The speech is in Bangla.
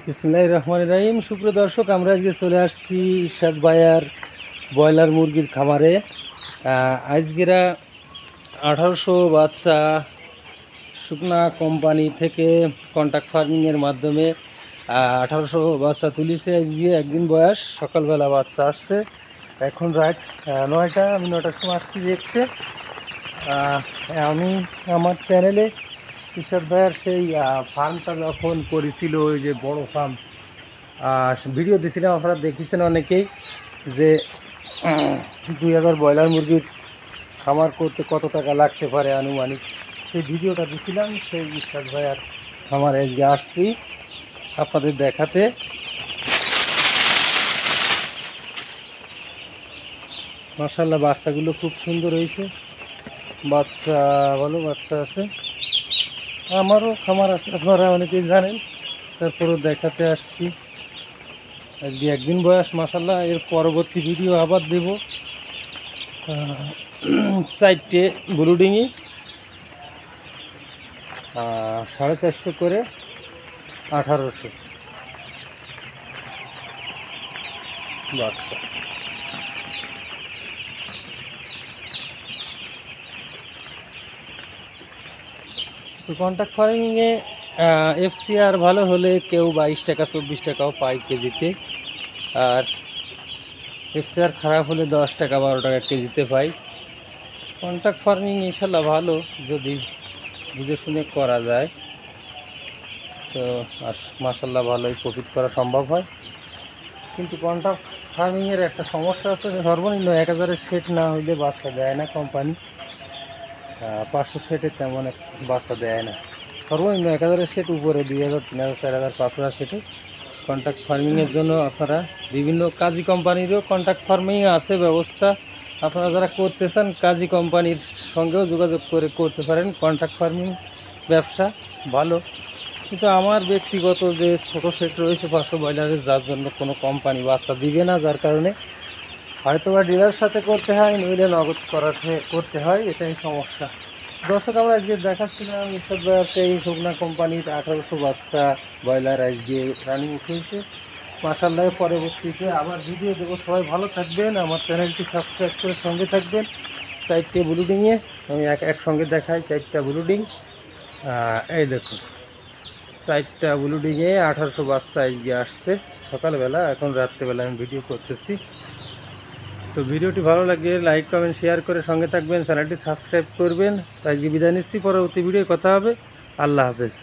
বিসমিল্লাহির রহমানির রহিম। সুপ্রিয় দর্শক, আমরা আজকে চলে আসছি ইরশাদ ভাইয়ার ব্রয়লার মুরগির খামারে। আজকেরা 1800 বাচ্চা শুকনা কোম্পানি থেকে কন্ট্রাক্ট ফার্মিংয়ের মাধ্যমে 1800 বাচ্চা তুলিছে। আজকে একদিন বয়স, সকালবেলা বাচ্চা আসছে। এখন রাত 9টা, আমি 9টার সময় আসছি দেখতে। আমি আমার চ্যানেলে ইরশাদ ভাইয়ার সেই ফার্মটা যখন করেছিল, ওই যে বড় ফার্ম ভিডিও দিয়েছিলাম, আপনারা দেখেছেন অনেকেই, যে 2000 ব্রয়লার মুরগির খামার করতে কত টাকা লাগতে পারে আনুমানিক, সেই ভিডিওটা দিয়েছিলাম। সেই ইরশাদ ভাইয়ার খামার আজকে আসছি আপনাদের দেখাতে। মাশাআল্লাহ, বাচ্চাগুলো খুব সুন্দর হয়েছে। বাচ্চা ভালো বাচ্চা আছে, আমারও খামার আছে, আপনারা অনেকেই জানেন, তারপরও দেখাতে আসছি। আজকে একদিন বয়স মাশাআল্লাহ। এর পরবর্তী ভিডিও আবার দেব। 4টে ব্রুডিংই 450 করে 1800 বাচ্চা। তো কন্ট্রাক্ট ফার্মিংয়ে FCR ভালো হলে কেউ 22 টাকা 24 টাকাও পায় কেজিতে, আর FCR খারাপ হলে 10 টাকা 12 টাকা কেজিতে পাই। কন্ট্রাক্ট ফার্মিং ইনশাল্লাহ ভালো, যদি বুঝে শুনে করা যায় তো মাশাল্লাহ ভালোই প্রফিট করা সম্ভব হয়। কিন্তু কন্ট্রাক্ট ফার্মিংয়ের একটা সমস্যা আছে, সর্বনিম্ন 1000-এর সেট না হইলে বাচ্চা দেয় না কোম্পানি। 500 সেটে তেমন বাচ্চা দেয় না। সর্বনিম্ন 1000-এর সেট, উপরে 2000, 3000, 4000, 5000 সেটে কন্ট্রাক্ট ফার্মিংয়ের জন্য আপনারা বিভিন্ন কাজী কোম্পানিরও কন্ট্রাক্ট ফার্মিং আছে ব্যবস্থা। আপনারা যারা করতে চান কাজী কোম্পানির সঙ্গেও যোগাযোগ করে করতে পারেন। কন্ট্রাক্ট ফার্মিং ব্যবসা ভালো, কিন্তু আমার ব্যক্তিগত যে ছোটো সেট রয়েছে 500 ব্রয়লারের, যার জন্য কোনো কোম্পানি বাচ্চা দিবে না, যার কারণে হয়তো বা ডিলার সাথে করতে হয়, নইলে নগদ করতে হয়, এটাই সমস্যা। দর্শক, আমরা আজকে দেখাচ্ছিলাম ইরশাদ ভাইয়ার সেই শুকনা কোম্পানির 1800 বাচ্চা ব্রয়লার আজকে রানিং উঠেছে মাশাআল্লাহ। পরবর্তীতে আবার ভিডিও দেবো। সবাই ভালো থাকবেন, আমার চ্যানেলটি সাবস্ক্রাইব করে সঙ্গে থাকবেন। 4টে ব্রুডিংয়ে আমি একসঙ্গে দেখাই। 4টা ব্রুডিং, এই দেখুন 4টা ব্রুডিংয়ে 1800 বাচ্চা আজকে আসছে সকালবেলা। এখন রাত্রেবেলা আমি ভিডিও করতেছি। তো ভিডিওটি ভালো লাগে লাইক কমেন্ট শেয়ার করে সঙ্গে থাকবেন, চ্যানেলটি সাবস্ক্রাইব করবেন। তো আজকে বিদায় নিচ্ছি, পরবর্তী ভিডিও কথা হবে। আল্লাহ হাফেজ।